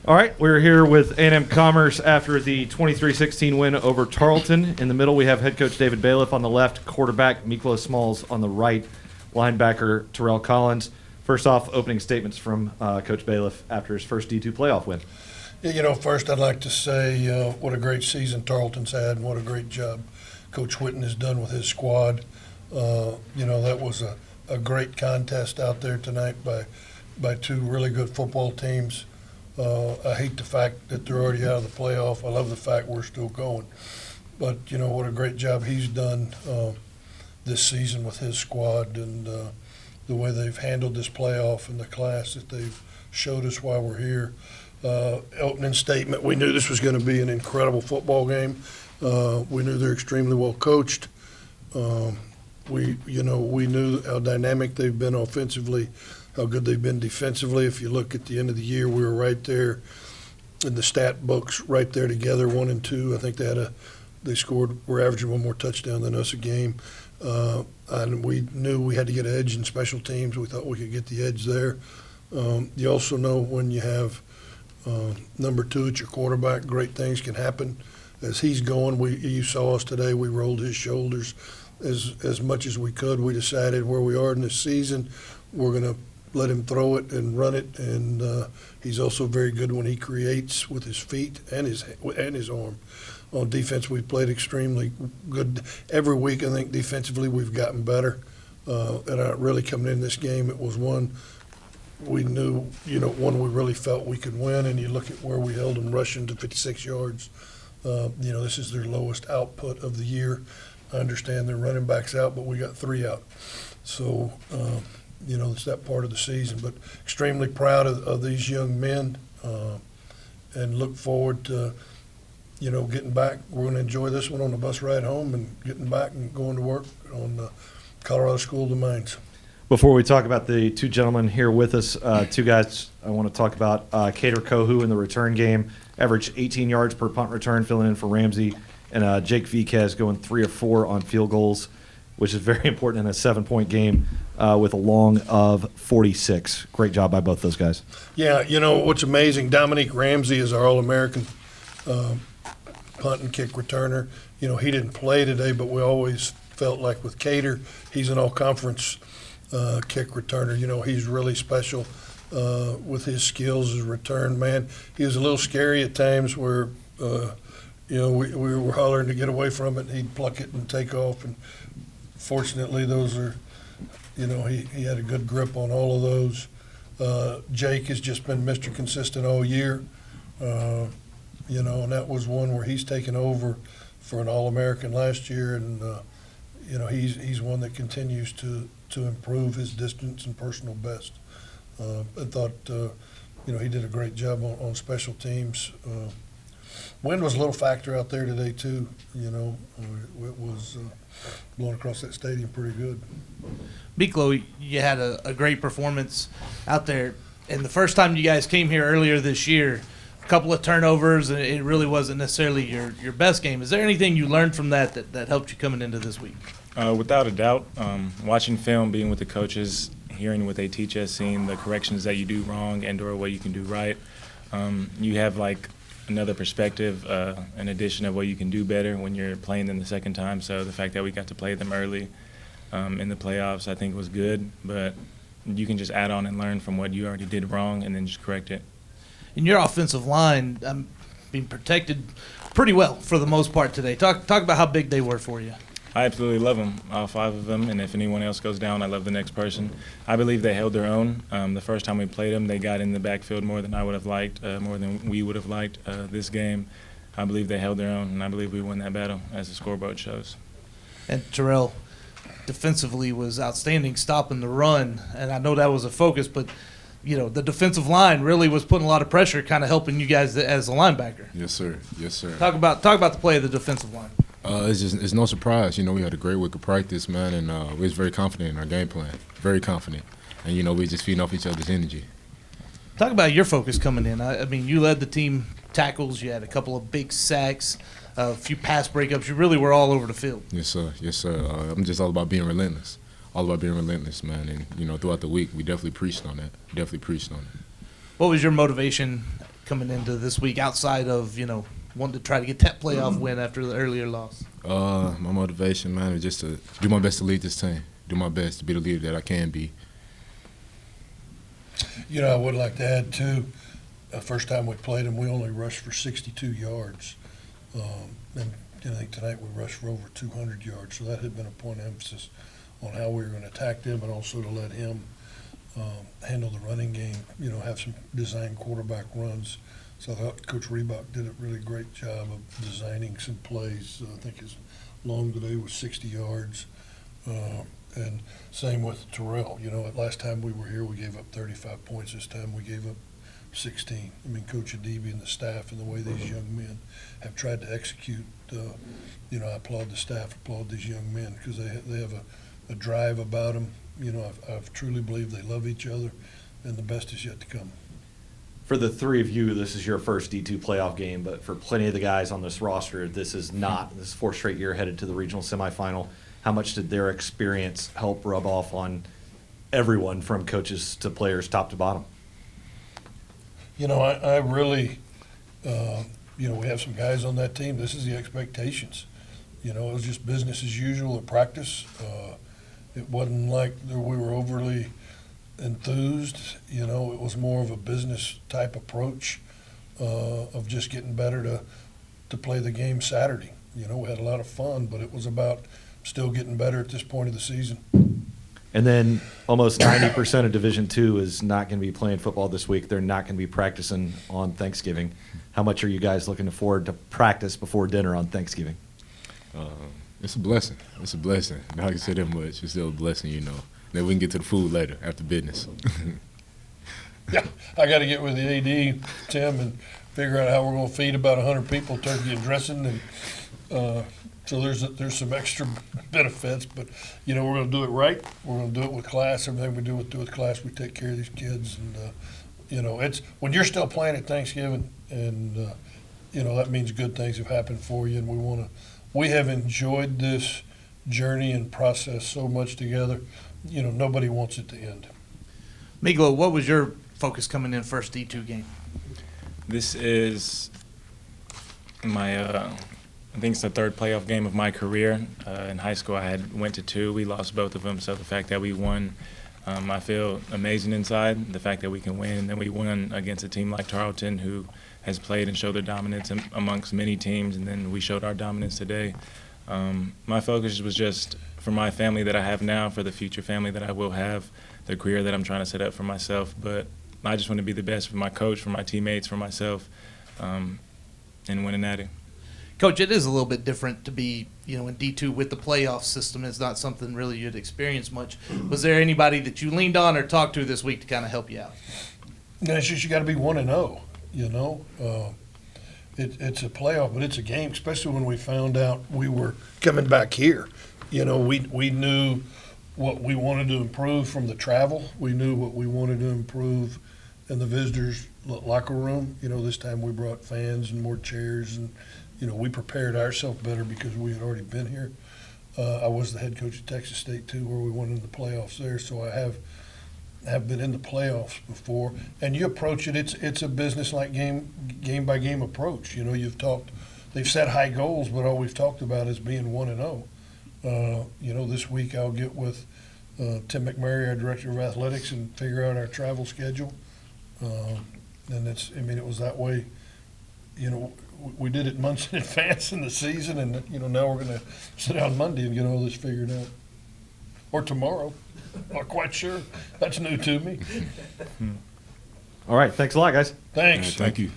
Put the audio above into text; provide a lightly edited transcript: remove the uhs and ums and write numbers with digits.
All right, we're here with A&M Commerce after the 23-16 win over Tarleton. In the middle, we have head coach David Bailiff on the left, quarterback Miklos Smalls on the right, linebacker Terrell Collins. First off, opening statements from Coach Bailiff after his first D2 playoff win. Yeah, first I'd like to say what a great season Tarleton's had and what a great job Coach Whitten has done with his squad. That was a great contest out there tonight by two really good football teams. I hate the fact that they're already out of the playoff. I love the fact we're still going. But, what a great job he's done this season with his squad and the way they've handled this playoff and the class that they've showed us while we're here. Opening statement, we knew this was going to be an incredible football game. We knew they're extremely well coached. We knew how dynamic they've been offensively, how good they've been defensively. If you look at the end of the year, we were right there in the stat books, right there together, 1 and 2. I think we're averaging one more touchdown than us a game. And we knew we had to get an edge in special teams. We thought we could get the edge there. You also know when you have number 2 at your quarterback, great things can happen. As he's going, you saw us today, we rolled his shoulders as much as we could. We decided where we are in this season, we're going to let him throw it and run it, and he's also very good when he creates with his feet and his arm. On defense, we've played extremely good. Every week, I think, defensively, we've gotten better. And really coming in this game, it was one we knew, one we really felt we could win, and you look at where we held them rushing to 56 yards. This is their lowest output of the year. I understand their running backs out, but we got 3 out. So, it's that part of the season. But extremely proud of these young men and look forward to, getting back. We're going to enjoy this one on the bus ride home and getting back and going to work on the Colorado School of the Mines. Before we talk about the two gentlemen here with us, two guys I want to talk about. Cater Kohu in the return game, averaged 18 yards per punt return, filling in for Ramsey. And Jake Viquez going 3 of 4 on field goals, which is very important in a 7-point game with a long of 46. Great job by both those guys. Yeah, what's amazing, Dominique Ramsey is our All-American punt and kick returner. He didn't play today, but we always felt like with Cater, he's an all-conference kick returner. He's really special with his skills as a return man. He was a little scary at times where we were hollering to get away from it. He'd pluck it and take off. And fortunately, those are, he had a good grip on all of those. Jake has just been Mr. Consistent all year. And that was one where he's taken over for an All-American last year. And, he's one that continues to improve his distance and personal best. I thought, he did a great job on special teams. Wind was a little factor out there today, too. It was blowing across that stadium pretty good. Miklo, you had a great performance out there. And the first time you guys came here earlier this year, a couple of turnovers, and it really wasn't necessarily your best game. Is there anything you learned from that helped you coming into this week? Without a doubt. Watching film, being with the coaches, hearing what they teach us, seeing the corrections that you do wrong and or what you can do right, you have another perspective, an addition of what you can do better when you're playing them the second time. So the fact that we got to play them early in the playoffs, I think was good. But you can just add on and learn from what you already did wrong and then just correct it. In your offensive line, being protected pretty well for the most part today. Talk about how big they were for you. I absolutely love them, all 5 of them, and if anyone else goes down, I love the next person. I believe they held their own. The first time we played them, they got in the backfield more than I would have liked, more than we would have liked this game. I believe they held their own, and I believe we won that battle, as the scoreboard shows. And Terrell defensively was outstanding, stopping the run, and I know that was a focus, but the defensive line really was putting a lot of pressure, kind of helping you guys as a linebacker. Yes, sir. Yes, sir. Talk about the play of the defensive line. It's no surprise. We had a great week of practice, man, and we was very confident in our game plan. Very confident. And, we just feeding off each other's energy. Talk about your focus coming in. I mean, you led the team tackles. You had a couple of big sacks, a few pass breakups. You really were all over the field. Yes, sir. Yes, sir. I'm just all about being relentless. All about being relentless, man. And, throughout the week, we definitely preached on that. What was your motivation coming into this week outside of, wanting to try to get that playoff win after the earlier loss? My motivation, man, is just to do my best to lead this team. Do my best to be the leader that I can be. I would like to add, too, the first time we played them, we only rushed for 62 yards. And I think tonight we rushed for over 200 yards. So that had been a point of emphasis on how we were going to attack them and also to let him handle the running game, have some design quarterback runs. So I thought Coach Reebok did a really great job of designing some plays. I think his long today was 60 yards. And same with Terrell. Last time we were here, we gave up 35 points. This time we gave up 16. I mean, Coach Adibi and the staff and the way these young men have tried to execute, I applaud the staff, applaud these young men because they have a drive about them. I've truly believe they love each other, and the best is yet to come. For the three of you, this is your first D2 playoff game, but for plenty of the guys on this roster, this is not. This is fourth straight year headed to the regional semifinal. How much did their experience help rub off on everyone from coaches to players, top to bottom? I really, we have some guys on that team. This is the expectations. It was just business as usual at practice. It wasn't like we were overly enthused. It was more of a business type approach of just getting better to play the game Saturday. We had a lot of fun, but it was about still getting better at this point of the season. And then almost 90% of Division II is not going to be playing football this week. They're not going to be practicing on Thanksgiving. How much are you guys looking forward to practice before dinner on Thanksgiving? It's a blessing. It's a blessing. Not like I said that much. It's still a blessing, Then we can get to the food later after business. Yeah, I got to get with the AD, Tim, and figure out how we're going to feed about 100 people turkey and dressing. And so there's some extra benefits, but we're going to do it right. We're going to do it with class. Everything we do with class, we take care of these kids. And it's when you're still playing at Thanksgiving, and that means good things have happened for you. And we have enjoyed this journey and process so much together. Nobody wants it to end. Miglo, what was your focus coming in first D2 game? This is my, I think it's the third playoff game of my career. In high school, I went to two. We lost both of them. So the fact that we won, I feel amazing inside. The fact that we can win, and then we won against a team like Tarleton, who has played and showed their dominance amongst many teams, and then we showed our dominance today. My focus was just for my family that I have now, for the future family that I will have, the career that I'm trying to set up for myself. But I just want to be the best for my coach, for my teammates, for myself, and win a natty. Coach, it is a little bit different to be, in D2 with the playoff system. It's not something really you'd experience much. Was there anybody that you leaned on or talked to this week to kind of help you out? No, it's just you got to be 1-0. It's a playoff, but it's a game. Especially when we found out we were coming back here. We knew what we wanted to improve from the travel. We knew what we wanted to improve in the visitors' locker room. This time we brought fans and more chairs, and we prepared ourselves better because we had already been here. I was the head coach at Texas State too, where we went into the playoffs there. So I have been in the playoffs before. And you approach it; it's a business-like game by game approach. They've set high goals, but all we've talked about is being 1-0. This week I'll get with Tim McMurray, our director of athletics, and figure out our travel schedule. And it was that way. We did it months in advance in the season, and now we're going to sit down Monday and get all this figured out, or tomorrow. Not quite sure. That's new to me. All right. Thanks a lot, guys. Thanks. Thank you.